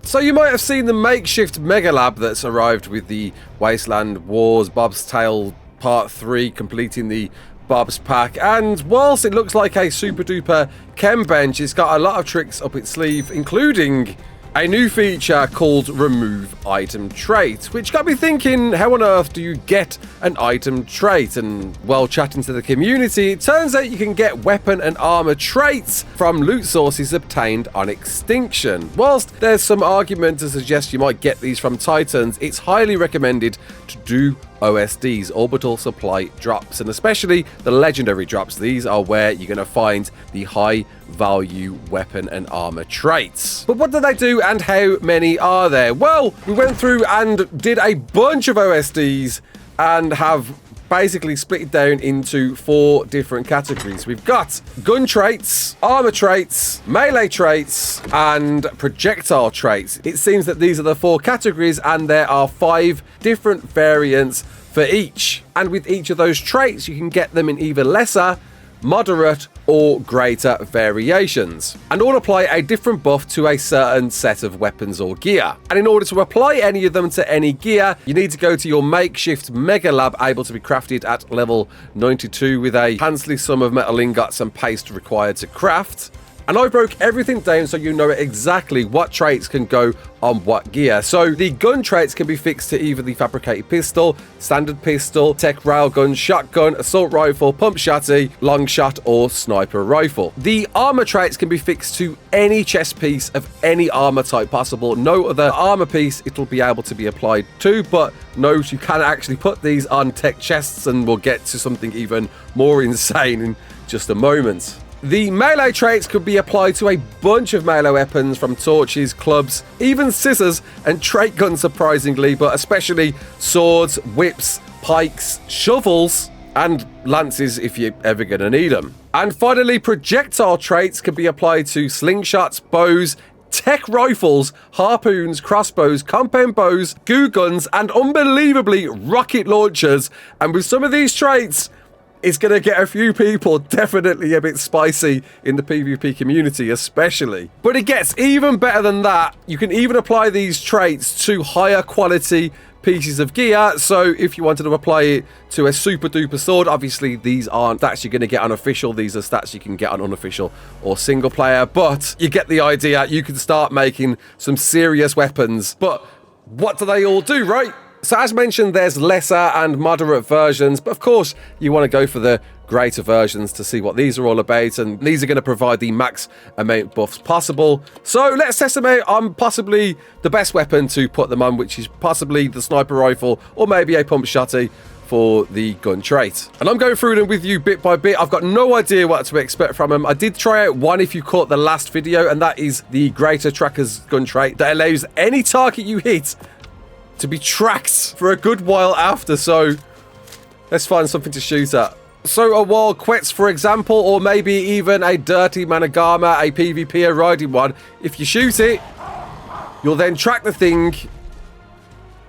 So you might have seen the makeshift Mega Lab that's arrived with the Wasteland Wars Bob's Tale Part 3, completing the Bob's pack, and whilst it looks like a super duper chem bench, it's got a lot of tricks up its sleeve, including a new feature called Remove Item Trait, which got me thinking, how on earth do you get an item trait? And while chatting to the community, it turns out you can get weapon and armor traits from loot sources obtained on Extinction. Whilst there's some argument to suggest you might get these from Titans, it's highly recommended to do OSDs, orbital supply drops, and especially the legendary drops. These are where you're going to find the high value weapon and armor traits. But what do they do and how many are there? Well, we went through and did a bunch of OSDs and have basically split it down into 4 different categories. We've got gun traits, armor traits, melee traits, and projectile traits. It seems that these are the 4 categories, and there are 5 different variants for each. And with each of those traits, you can get them in either lesser, moderate, or greater variations, and all apply a different buff to a certain set of weapons or gear. And in order to apply any of them to any gear, you need to go to your makeshift Mega Lab, able to be crafted at level 92 with a handsly sum of metal ingots and paste required to craft. And I broke everything down so you know exactly what traits can go on what gear. So the gun traits can be fixed to either the fabricated pistol, standard pistol, tech railgun, shotgun, assault rifle, pump shotty, long shot, or sniper rifle. The armor traits can be fixed to any chest piece of any armor type possible. No other armor piece it'll be able to be applied to, but note you can actually put these on tech chests, and we'll get to something even more insane in just a moment. The melee traits could be applied to a bunch of melee weapons, from torches, clubs, even scissors, and trait guns surprisingly, but especially swords, whips, pikes, shovels, and lances if you're ever going to need them. And finally, projectile traits can be applied to slingshots, bows, tech rifles, harpoons, crossbows, compound bows, goo guns, and unbelievably rocket launchers. And with some of these traits, it's going to get a few people definitely a bit spicy in the PvP community especially. But it gets even better than that. You can even apply these traits to higher quality pieces of gear. So if you wanted to apply it to a super duper sword, obviously these aren't stats you're going to get on official. These are stats you can get on unofficial or single player. But you get the idea. You can start making some serious weapons. But what do they all do, right? So as mentioned, there's lesser and moderate versions, but of course you want to go for the greater versions to see what these are all about, and these are going to provide the max amount buffs possible. So let's test them out on possibly the best weapon to put them on, which is possibly the sniper rifle or maybe a pump shotty for the gun trait. And I'm going through them with you bit by bit. I've got no idea what to expect from them. I did try out one if you caught the last video, and that is the greater tracker's gun trait that allows any target you hit to be tracked for a good while after. So let's find something to shoot at. So a wild quetz, for example, or maybe even a dirty managama, a PvP riding one. If you shoot it, you'll then track the thing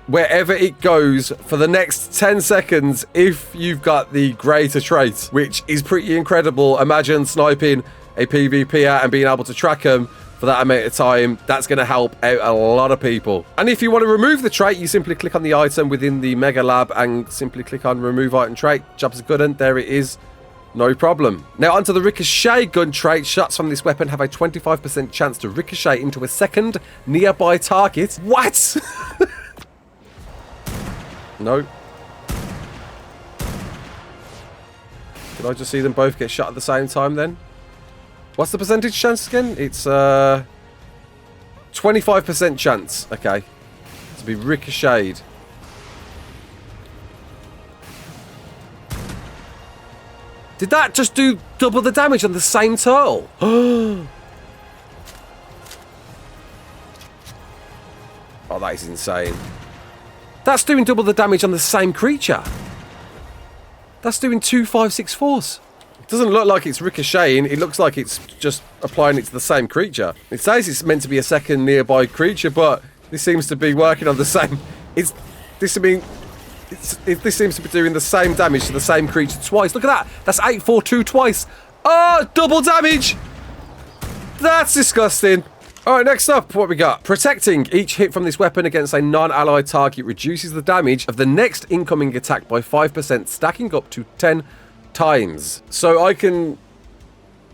wherever it goes for the next 10 seconds if you've got the greater trait, which is pretty incredible. Imagine sniping a PvPer and being able to track them for that amount of time. That's going to help out a lot of people. And if you want to remove the trait, you simply click on the item within the Mega Lab and simply click on Remove Item Trait. Job's good, and there it is. No problem. Now onto the ricochet gun trait. Shots from this weapon have a 25% chance to ricochet into a second nearby target. What? No. Did I just see them both get shot at the same time then? What's the percentage chance again? It's 25% chance, okay, to be ricocheted. Did that just do double the damage on the same turtle? Oh, that is insane. That's doing double the damage on the same creature. That's doing 2-5-6-4s. It doesn't look like it's ricocheting. It looks like it's just applying it to the same creature. It says it's meant to be a second nearby creature, but this seems to be working on the same. This seems to be doing the same damage to the same creature twice. Look at that. That's 8-4-2 twice. Oh, double damage. That's disgusting. Alright, next up, what we got? Protecting. Each hit from this weapon against a non-allied target reduces the damage of the next incoming attack by 5%, stacking up to 10 times. So I can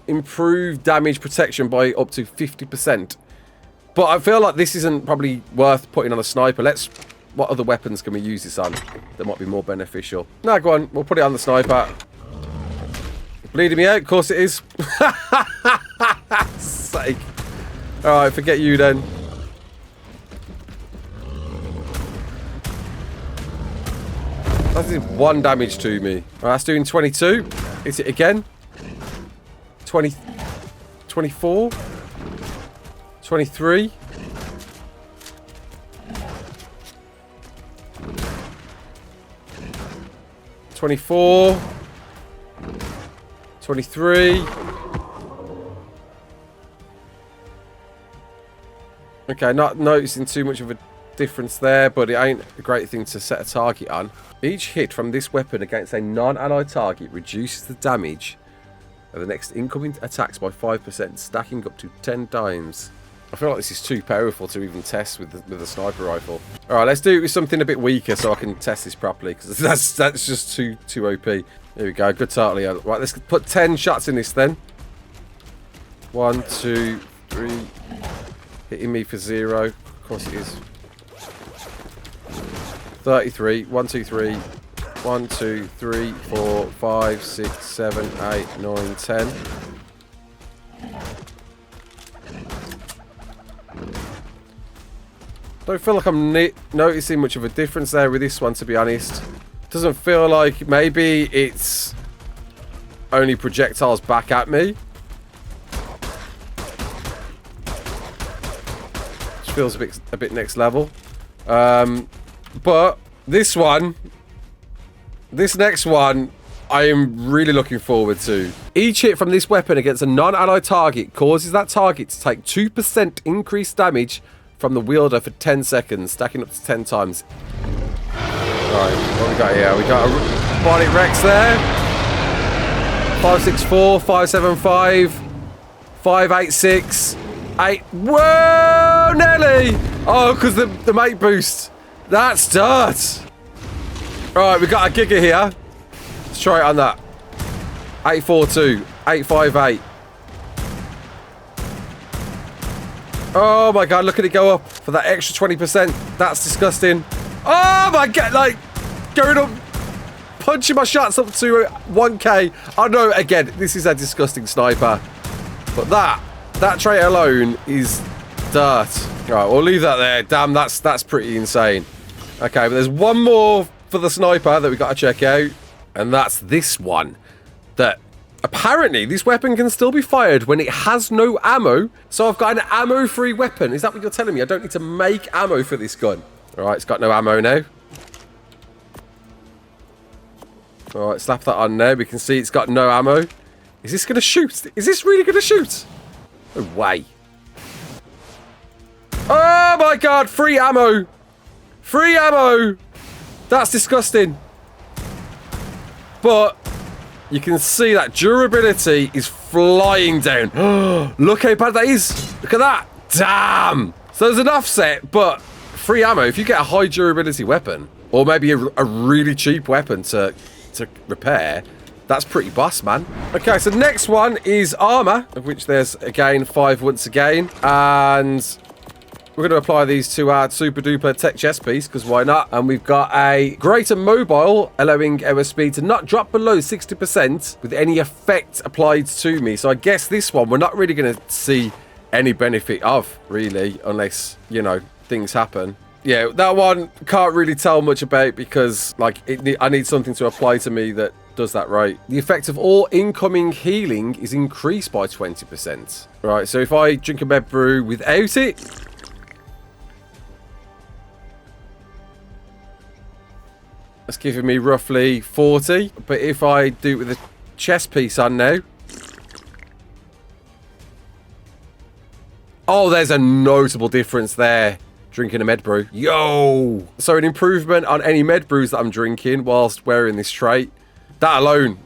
improve damage protection by up to 50%. But I feel like this isn't probably worth putting on a sniper. What other weapons can we use this on that might be more beneficial? No, go on. We'll put it on the sniper. Bleeding me out? Of course it is. Sake. Alright, forget you then. That did 1 damage to me. Alright, that's doing 22. Hit it again. 20, 24. 23. 24. 23. Okay, not noticing too much of a difference there, but it ain't a great thing to set a target on. Each hit from this weapon against a non-allied target reduces the damage of the next incoming attacks by 5%, stacking up to 10 times. I feel like this is too powerful to even test with the sniper rifle. Alright, let's do it with something a bit weaker so I can test this properly, because that's just too OP. Here we go, good tartly. Right, let's put 10 shots in this then. 1, 2, 3. Hitting me for 0. Of course it is. 33. 1, 2, 3. 1, 2, 3, 4, 5, 6, 7, 8, 9, 10. Don't feel like I'm noticing much of a difference there with this one, to be honest. Doesn't feel like maybe it's only projectiles back at me. Which feels a bit next level. But this next one, I am really looking forward to. Each hit from this weapon against a non-allied target causes that target to take 2% increased damage from the wielder for 10 seconds, stacking up to 10 times. Alright, what we got here? We got a Bionic Rex there. 564, 575, 586, 8. Whoa, Nelly! Oh, because the mate boost. That's dirt. Alright, we got a Giga here. Let's try it on that. 842, 858. Oh my god, look at it go up for that extra 20%. That's disgusting. Oh my god, like, going up, punching my shots up to 1k. I know, again, this is a disgusting sniper. But that trait alone is dirt. Alright, we'll leave that there. Damn, that's pretty insane. Okay, but there's one more for the sniper that we got to check out. And that's this one. That apparently this weapon can still be fired when it has no ammo. So I've got an ammo-free weapon. Is that what you're telling me? I don't need to make ammo for this gun. Alright, it's got no ammo now. Alright, slap that on there. We can see it's got no ammo. Is this going to shoot? Is this really going to shoot? No way. Oh my god, free ammo. Free ammo. That's disgusting. But you can see that durability is flying down. Look how bad that is. Look at that. Damn. So there's an offset, but free ammo. If you get a high durability weapon, or maybe a really cheap weapon to repair, that's pretty boss, man. Okay, so next one is armor, of which there's, again, 5 once again. And we're going to apply these to our super duper tech chest piece, because why not? And we've got a greater mobile, allowing our speed to not drop below 60% with any effect applied to me. So I guess this one we're not really going to see any benefit of, really, unless, you know, things happen. Yeah, that one can't really tell much about, because like I need something to apply to me that does that right. The effect of all incoming healing is increased by 20%. Right, so if I drink a med brew without it, that's giving me roughly 40. But if I do it with a chest piece on now, oh, there's a notable difference there. Drinking a med brew. Yo! So an improvement on any med brews that I'm drinking whilst wearing this trait. That alone,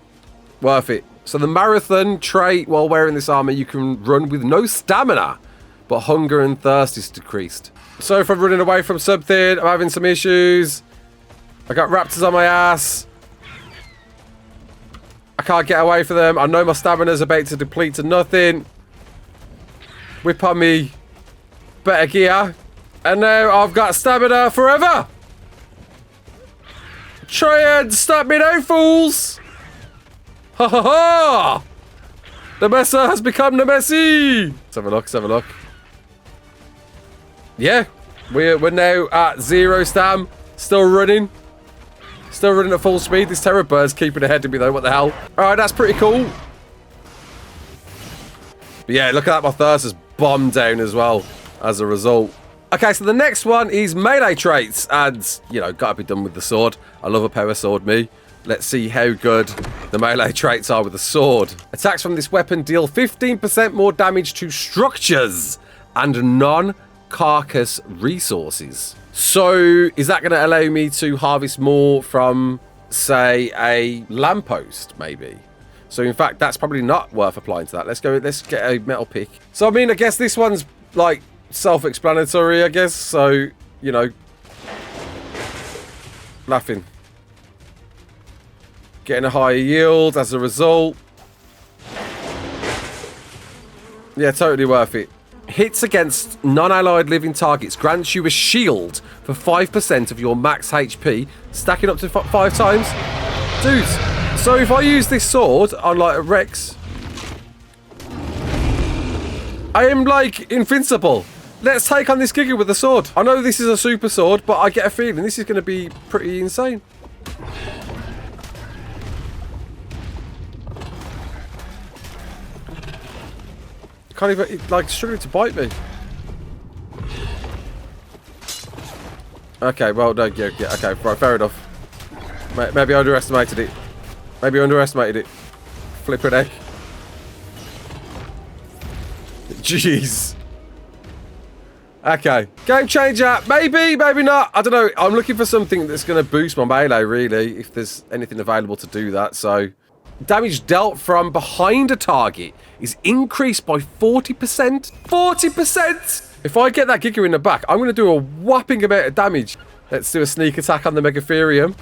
worth it. So the marathon trait, while wearing this armor, you can run with no stamina, but hunger and thirst is decreased. So if I'm running away from something, I'm having some issues. I got raptors on my ass. I can't get away from them. I know my stamina's about to deplete to nothing. Whip on me better gear. And now I've got stamina forever. Try and stop me now, fools. Ha ha ha. The Messer has become the Messi. Let's have a look, let's have a look. Yeah, we're now at 0 stam. Still running. Still running at full speed. This Terror Bird's keeping ahead of me though. What the hell? Alright, that's pretty cool. But yeah, look at that. My thirst has bombed down as well as a result. Okay, so the next one is melee traits. And, you know, gotta be done with the sword. I love a power sword, me. Let's see how good the melee traits are with the sword. Attacks from this weapon deal 15% more damage to structures and non-carcass resources. So, is that going to allow me to harvest more from, say, a lamppost, maybe? So, in fact, that's probably not worth applying to that. Let's get a metal pick. So, I mean, I guess this one's, like, self-explanatory, I guess. So, you know, laughing. Getting a higher yield as a result. Yeah, totally worth it. Hits against non-allied living targets grants you a shield for 5% of your max HP, stacking up to 5 times. Dude, so if I use this sword on like a Rex, I am like invincible. Let's take on this Giga with the sword. I know this is a super sword, but I get a feeling this is going to be pretty insane. Can't even, like, struggling to bite me. Okay, well, no, yeah, okay, right, fair enough. Maybe I underestimated it. Maybe I underestimated it. Flippin' egg. Jeez. Okay, game changer. Maybe, maybe not. I don't know. I'm looking for something that's going to boost my melee, really, if there's anything available to do that, so... Damage dealt from behind a target is increased by 40%. 40%! If I get that Giga in the back, I'm going to do a whopping amount of damage. Let's do a sneak attack on the Megatherium.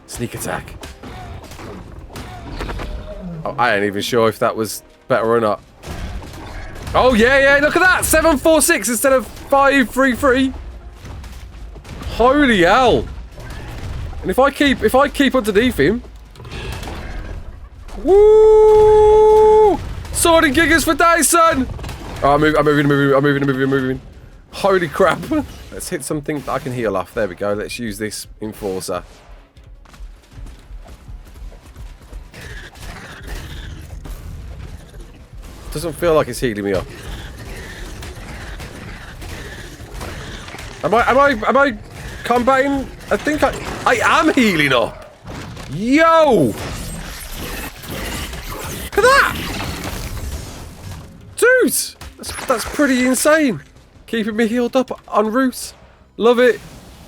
Sneak attack. Oh, I ain't even sure if that was better or not. Oh, yeah, look at that! 746 instead of 533. Holy hell. And if I keep underneath him, woo! Sword and Gigas for days, son! Oh, I'm moving. Holy crap! Let's hit something that I can heal off. There we go. Let's use this Enforcer. Doesn't feel like it's healing me up. Am I combating? I think I am healing up. Yo! Look at that! Dude! That's pretty insane. Keeping me healed up en route. Love it.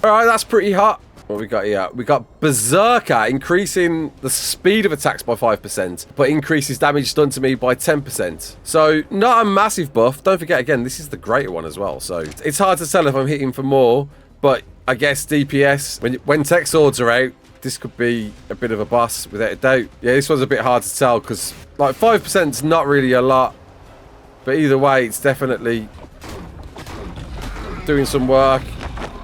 Alright, that's pretty hot. What we got here? We got Berserker, increasing the speed of attacks by 5%, but increases damage done to me by 10%. So, not a massive buff. Don't forget, again, this is the greater one as well. So, it's hard to tell if I'm hitting for more, but I guess DPS, when tech swords are out, this could be a bit of a boss, without a doubt. Yeah, this one's a bit hard to tell, because, like, 5% is not really a lot. But either way, it's definitely doing some work.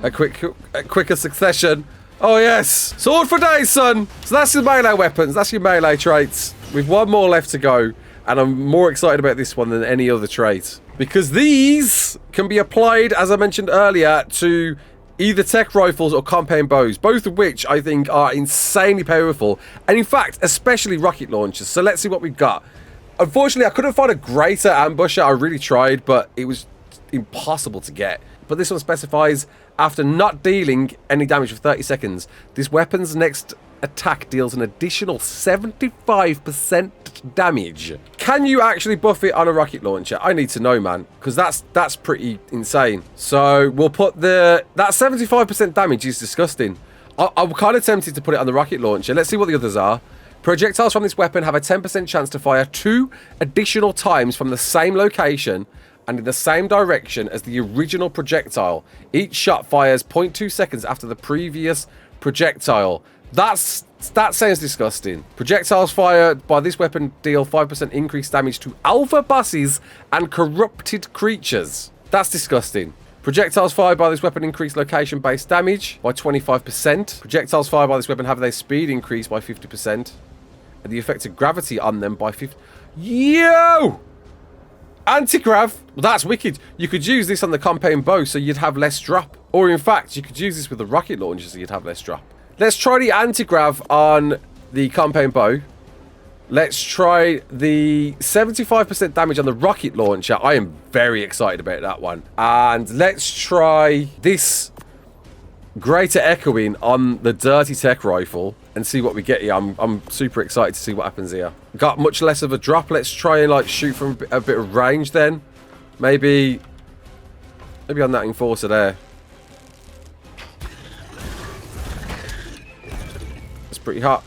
A quicker succession. Oh, yes. Sword for days, son. So that's your melee weapons. That's your melee traits. We've one more left to go. And I'm more excited about this one than any other trait. Because these can be applied, as I mentioned earlier, to either tech rifles or compound bows. Both of which I think are insanely powerful. And in fact, especially rocket launchers. So let's see what we've got. Unfortunately, I couldn't find a greater ambusher. I really tried, but it was impossible to get. But this one specifies, after not dealing any damage for 30 seconds, this weapon's next attack deals an additional 75% damage. Can you actually buff it on a rocket launcher? I need to know, man, because that's pretty insane. So we'll put that 75% damage is disgusting. I'm kind of tempted to put it on the rocket launcher. Let's see what the others are. Projectiles from this weapon have a 10% chance to fire 2 additional times from the same location and in the same direction as the original projectile. Each shot fires 0.2 seconds after the previous projectile. That sounds disgusting. Projectiles fired by this weapon deal 5% increased damage to alpha bosses and corrupted creatures. That's disgusting. Projectiles fired by this weapon increase location-based damage by 25%. Projectiles fired by this weapon have their speed increased by 50%. And the effective gravity on them by 50... Yo! Anti-grav? Well, that's wicked. You could use this on the compound bow so you'd have less drop. Or in fact, you could use this with the rocket launcher so you'd have less drop. Let's try the anti-grav on the compound bow. Let's try the 75% damage on the rocket launcher. I am very excited about that one. And let's try this greater echoing on the dirty tech rifle and see what we get here. I'm super excited to see what happens here. Got much less of a drop. Let's try and like shoot from a bit of range then. Maybe on that enforcer there. It's pretty hot.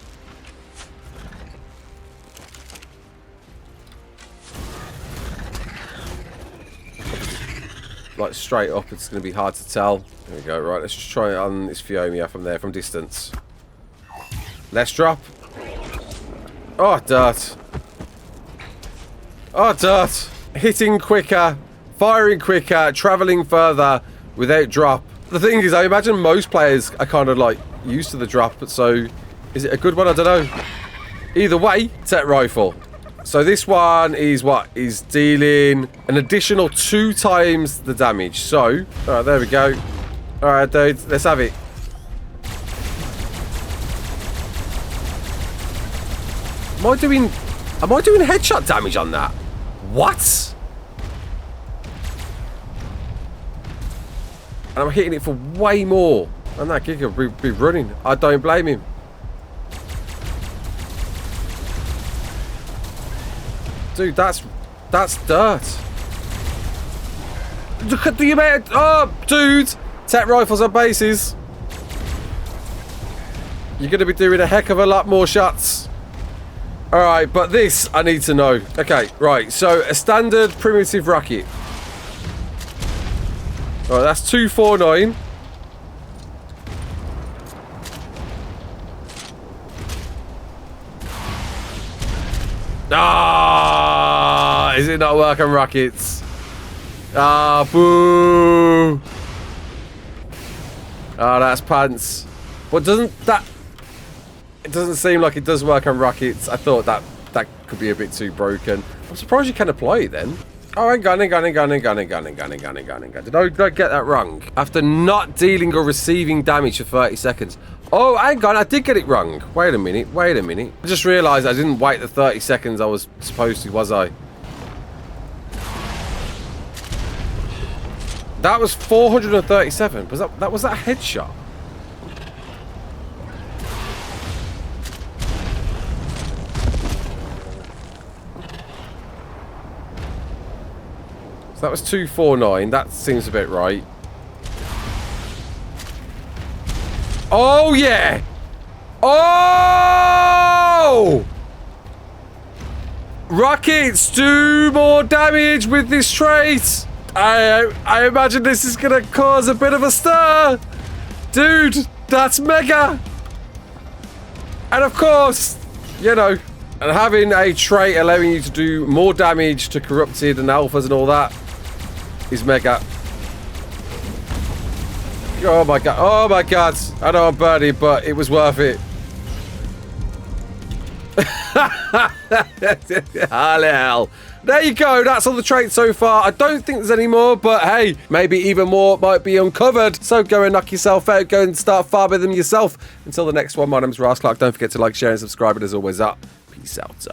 Like straight up, it's going to be hard to tell. There we go. Right, let's just try it on this Fiomia from there, from distance. Let's drop. Oh, dirt. Oh, dirt. Hitting quicker, firing quicker, traveling further without drop. The thing is, I imagine most players are kind of like used to the drop, but so is it a good one? I don't know. Either way, tech rifle. So this one is what? Is dealing an additional 2 times the damage. So, alright, there we go. Alright, dude, let's have it. Am I doing headshot damage on that? What? And I'm hitting it for way more. And that gig will be running. I don't blame him. Dude, that's dirt. Look at the amount. Oh, dude. Tech rifles on bases. You're going to be doing a heck of a lot more shots. Alright, but this I need to know. Okay, right. So, a standard primitive rocket. Alright, that's 249. Ah, is it not working, rockets? Ah, boo. Ah, that's pants. But doesn't that... It doesn't seem like it does work on rockets. I thought that could be a bit too broken. I'm surprised you can apply it then. Oh, hang on. Did I get that wrong? After not dealing or receiving damage for 30 seconds. Oh, hang on, I did get it wrong. Wait a minute. I just realised I didn't wait the 30 seconds I was supposed to, was I? That was 437. Was that a headshot? So that was 249. That seems a bit right. Oh, yeah! Oh! Rockets do more damage with this trait. I imagine this is going to cause a bit of a stir. Dude, that's mega. And of course, you know, and having a trait allowing you to do more damage to corrupted and alphas and all that is mega. Oh my god. Oh my god. I know I'm burning, but it was worth it. Hell. There you go. That's all the traits so far. I don't think there's any more, but hey, maybe even more might be uncovered. So go and knock yourself out. Go and start farming them yourself. Until the next one, my name's Raasclark. Don't forget to like, share, and subscribe. And as always, peace out.